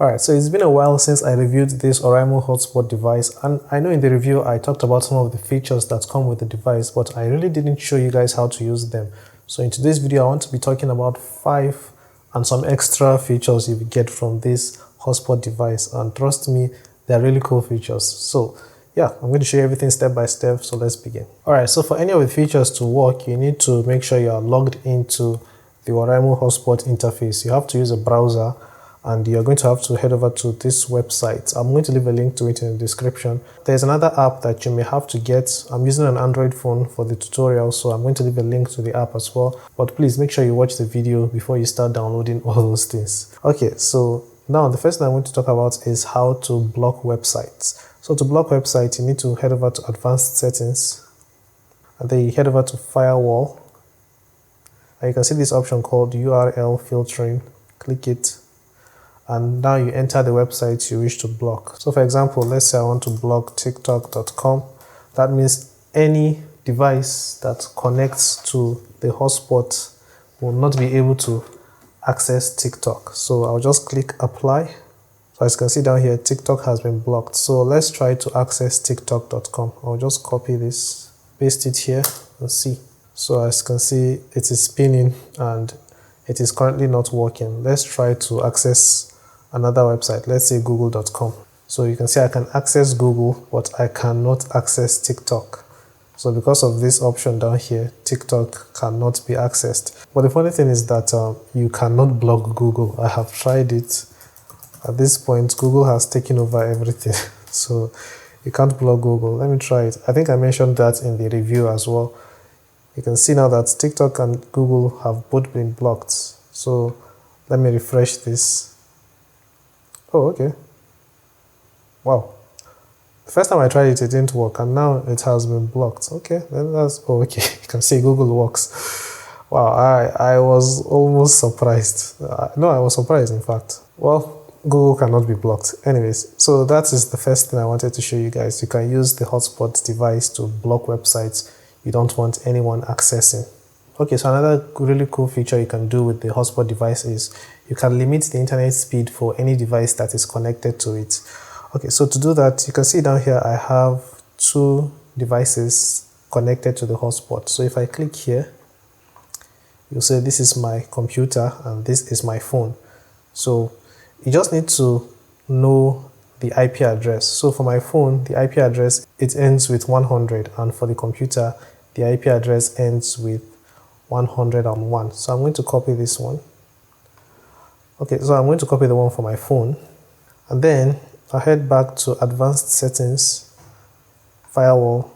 Alright, so it's been a while since I reviewed this Oraimo Hotspot device, and I know in the review I talked about some of the features that come with the device, but I really didn't show you guys how to use them. So in today's video I want to be talking about 5 and some extra features you get from this hotspot device, and trust me, they're really cool features. So yeah, I'm going to show you everything step by step, so let's begin. Alright, so for any of the features to work, you need to make sure you are logged into the Oraimo Hotspot interface. You have to use a browser, and you're going to have to head over to this website. I'm going to leave a link to it in the description. There's another app that you may have to get. I'm using an Android phone for the tutorial, so I'm going to leave a link to the app as well. But please make sure you watch the video before you start downloading all those things. Okay, so now the first thing I want to talk about is how to block websites. So to block websites, you need to head over to Advanced Settings, and then you head over to Firewall. And you can see this option called URL Filtering. Click it. And now you enter the websites you wish to block. So for example, let's say I want to block tiktok.com. That means any device that connects to the hotspot will not be able to access TikTok. So I'll just click apply. So as you can see down here, TikTok has been blocked. So let's try to access tiktok.com. I'll just copy this, paste it here, and see. So as you can see, it is spinning and it is currently not working. Let's try to access another website, let's say google.com. So you can see I can access Google, but I cannot access TikTok. So because of this option down here, TikTok cannot be accessed. But the funny thing is that you cannot block Google. I have tried it. At this point, Google has taken over everything. So you can't block Google. Let me try it. I think I mentioned that in the review as well. You can see now that TikTok and Google have both been blocked. So let me refresh this. Oh, okay. Wow. The first time I tried it, it didn't work, and now it has been blocked. Okay, then that's okay. You can see Google works. Wow, I was almost surprised. No, I was surprised, in fact. Well, Google cannot be blocked. Anyways, so that is the first thing I wanted to show you guys. You can use the hotspot device to block websites you don't want anyone accessing. Okay, so another really cool feature you can do with the hotspot device is you can limit the internet speed for any device that is connected to it. Okay, so to do that, you can see down here I have 2 devices connected to the hotspot. So if I click here, you'll say this is my computer and this is my phone. So you just need to know the IP address. So for my phone, the IP address, it ends with 100, and for the computer, the IP address ends with 101. So I'm going to copy this one. Okay, so I'm going to copy the one for my phone, and then I'll head back to Advanced Settings, Firewall,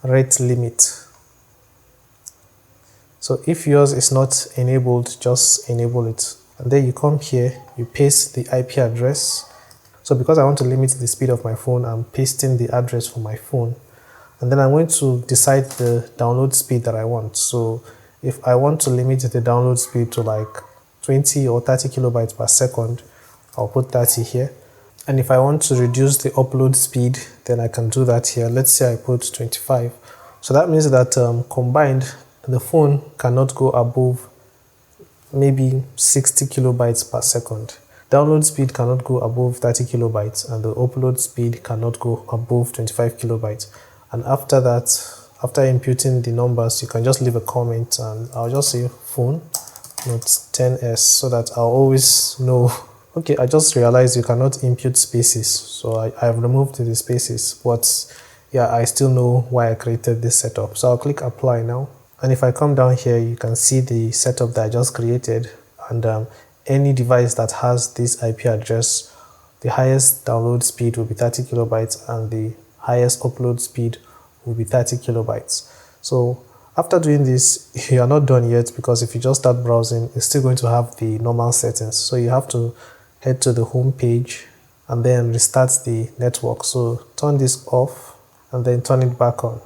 Rate Limit. So if yours is not enabled, just enable it. And then you come here, you paste the IP address. So because I want to limit the speed of my phone, I'm pasting the address for my phone. And then I'm going to decide the download speed that I want. So if I want to limit the download speed to like 20 or 30 kilobytes per second, I'll put 30 here. And if I want to reduce the upload speed, then I can do that here. Let's say I put 25. So that means that combined, the phone cannot go above maybe 60 kilobytes per second. Download speed cannot go above 30 kilobytes, and the upload speed cannot go above 25 kilobytes. And after that, after imputing the numbers, you can just leave a comment, and I'll just say phone Note 10s so that I'll always know. Okay, I just realized you cannot impute spaces, so I've removed the spaces, but yeah, I still know why I created this setup. So I'll click apply now, and if I come down here, you can see the setup that I just created, and any device that has this IP address, the highest download speed will be 30 kilobytes and the highest upload speed will be 30 kilobytes. So after doing this, you are not done yet, because if you just start browsing, it's still going to have the normal settings. So you have to head to the home page and then restart the network. So turn this off and then turn it back on.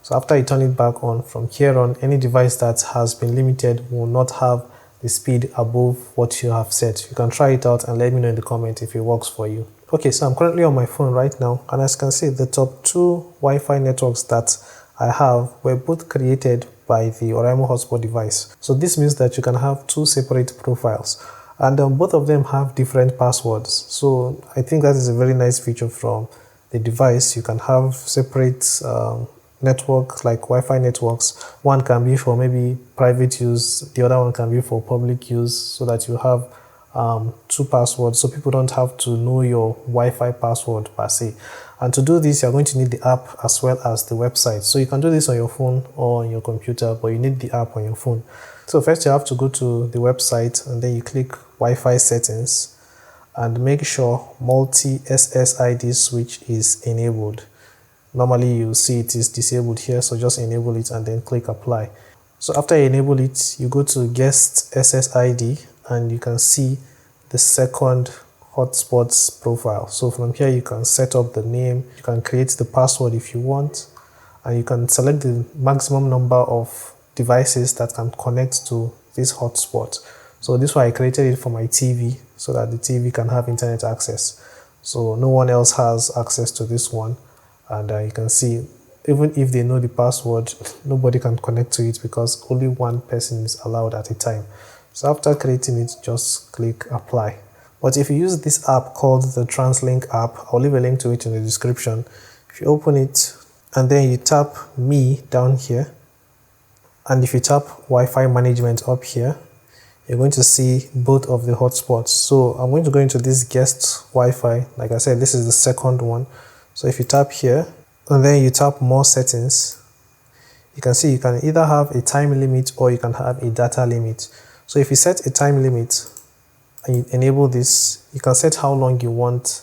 So after you turn it back on, from here on, any device that has been limited will not have the speed above what you have set. You can try it out and let me know in the comment if it works for you. Okay, so I'm currently on my phone right now, and as you can see, the top 2 Wi-Fi networks that I have were both created by the Oraimo Hotspot device. So this means that you can have 2 separate profiles. And both of them have different passwords. So I think that is a very nice feature from the device. You can have separate network, like Wi-Fi networks. One can be for maybe private use, the other one can be for public use, so that you have two passwords, so people don't have to know your Wi-Fi password per se. And to do this, you're going to need the app as well as the website. So you can do this on your phone or on your computer, but you need the app on your phone. So first you have to go to the website, and then you click Wi-Fi settings and make sure multi-SSID switch is enabled. Normally you see it is disabled here, so just enable it and then click apply. So after you enable it, you go to guest SSID and you can see the second hotspot's profile. So from here you can set up the name, you can create the password if you want, and you can select the maximum number of devices that can connect to this hotspot. So this one I created it for my TV, so that the TV can have internet access. So no one else has access to this one, and you can see even if they know the password, nobody can connect to it because only one person is allowed at a time. So after creating it, just click apply. But if you use this app called the TransLink app, I'll leave a link to it in the description. If you open it and then you tap me down here, and if you tap Wi-Fi management up here, you're going to see both of the hotspots. So I'm going to go into this guest Wi-Fi. Like I said, this is the second one. So if you tap here and then you tap more settings, you can see you can either have a time limit or you can have a data limit. So if you set a time limit and you enable this, you can set how long you want.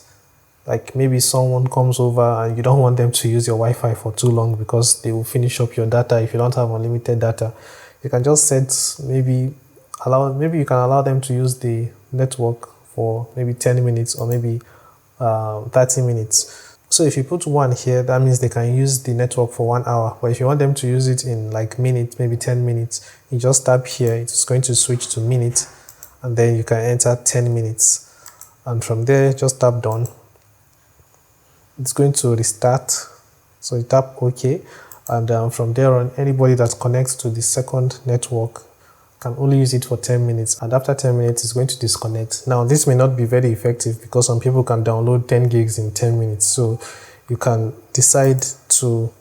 Like maybe someone comes over and you don't want them to use your Wi-Fi for too long because they will finish up your data if you don't have unlimited data. You can just set maybe you can allow them to use the network for maybe 10 minutes or maybe 30 minutes. So if you put 1 here, that means they can use the network for 1 hour. But if you want them to use it in like minutes, maybe 10 minutes, you just tap here, it's going to switch to minute, and then you can enter 10 minutes. And from there, just tap done. It's going to restart. So you tap OK. And from there on, anybody that connects to the second network can only use it for 10 minutes, and after 10 minutes it's going to disconnect. Now this may not be very effective because some people can download 10 gigs in 10 minutes, so you can decide to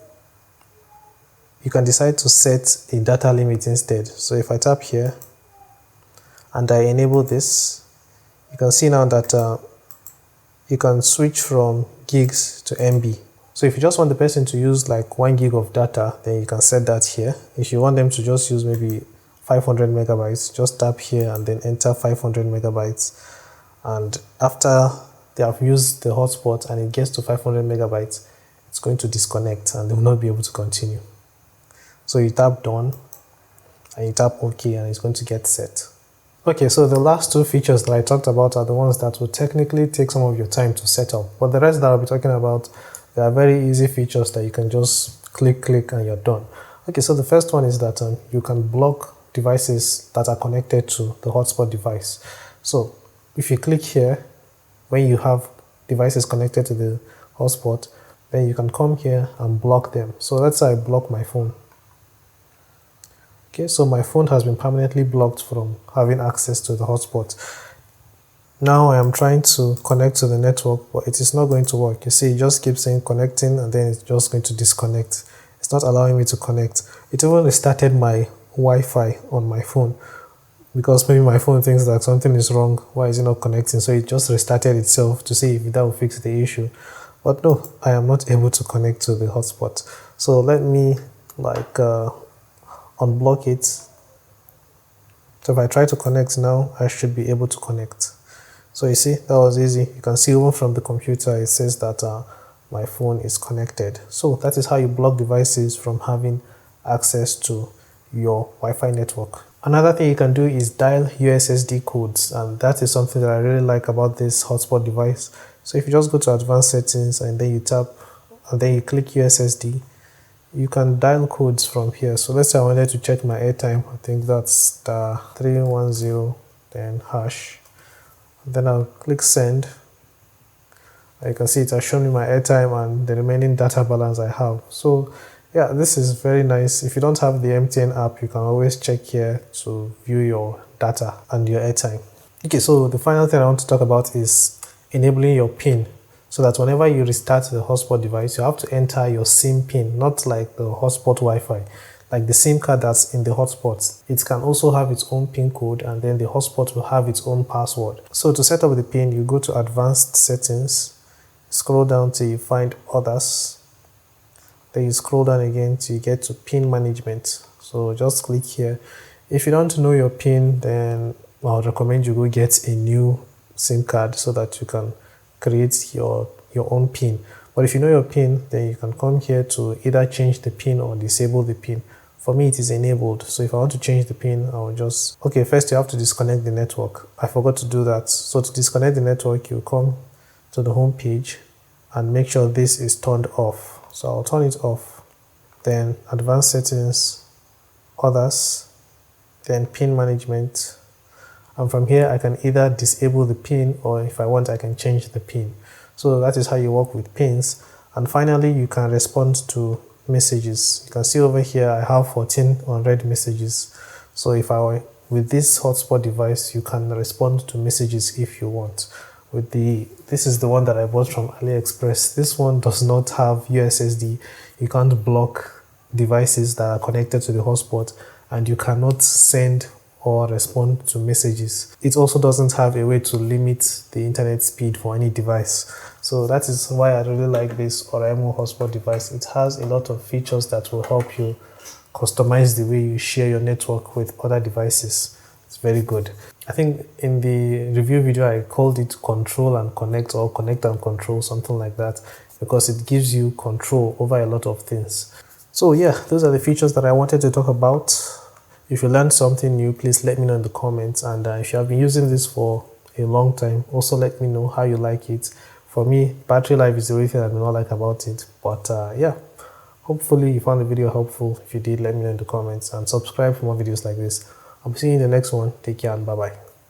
set a data limit instead. So if I tap here and I enable this, you can see now that you can switch from gigs to MB. So if you just want the person to use like 1 gig of data, then you can set that here. If you want them to just use maybe 500 megabytes, just tap here and then enter 500 megabytes. And after they have used the hotspot and it gets to 500 megabytes, it's going to disconnect and they will not be able to continue. So you tap done and you tap OK and it's going to get set. Okay, so the last two features that I talked about are the ones that will technically take some of your time to set up. But the rest that I'll be talking about, they are very easy features that you can just click and you're done. Okay, so the first one is that you can block devices that are connected to the hotspot device. So if you click here, when you have devices connected to the hotspot, then you can come here and block them. So let's say I block my phone. Okay, so my phone has been permanently blocked from having access to the hotspot. Now I am trying to connect to the network, but it is not going to work. You see, it just keeps saying connecting and then it's just going to disconnect. It's not allowing me to connect. It even restarted my Wi-Fi on my phone because maybe my phone thinks that something is wrong. Why is it not connecting? So it just restarted itself to see if that will fix the issue. But no, I am not able to connect to the hotspot. So let me like unblock it. So if I try to connect now, I should be able to connect. So you see, that was easy. You can see even from the computer, it says that my phone is connected. So that is how you block devices from having access to your Wi-Fi network. Another thing you can do is dial USSD codes, and that is something that I really like about this hotspot device. So if you just go to advanced settings and then you tap and then you click USSD, you can dial codes from here. So let's say I wanted to check my airtime. I think that's *310 then hash. Then I'll click send. You can see it has shown me my airtime and the remaining data balance I have. So yeah, this is very nice. If you don't have the MTN app, you can always check here to view your data and your airtime. Okay, so the final thing I want to talk about is enabling your PIN, so that whenever you restart the hotspot device, you have to enter your SIM PIN, not like the hotspot Wi-Fi, like the SIM card that's in the hotspot. It can also have its own PIN code, and then the hotspot will have its own password. So to set up the PIN, you go to Advanced Settings, scroll down till you find Others, then you scroll down again till you get to PIN Management. So just click here. If you don't know your PIN, then I would recommend you go get a new SIM card so that you can create your own PIN. But if you know your PIN, then you can come here to either change the PIN or disable the PIN. For me, it is enabled. So if I want to change the PIN, I will just... Okay, first you have to disconnect the network. I forgot to do that. So to disconnect the network, you come to the home page and make sure this is turned off. So I'll turn it off. Then Advanced Settings, Others, then PIN Management. And from here, I can either disable the PIN, or if I want, I can change the PIN. So that is how you work with pins. And finally, you can respond to messages. You can see over here, I have 14 unread messages. So if I were with this hotspot device, you can respond to messages if you want. This is the one that I bought from AliExpress. This one does not have USSD. You can't block devices that are connected to the hotspot, and you cannot send or respond to messages. It also doesn't have a way to limit the internet speed for any device. So that is why I really like this Oraimo Hotspot device. It has a lot of features that will help you customize the way you share your network with other devices. It's very good. I think in the review video, I called it Control and Connect, or Connect and Control, something like that, because it gives you control over a lot of things. So yeah, those are the features that I wanted to talk about. If you learned something new, please let me know in the comments. And if you have been using this for a long time, also let me know how you like it. For me, battery life is the only thing I do not like about it. But yeah, hopefully you found the video helpful. If you did, let me know in the comments, and subscribe for more videos like this. I'll see you in the next one. Take care and bye-bye.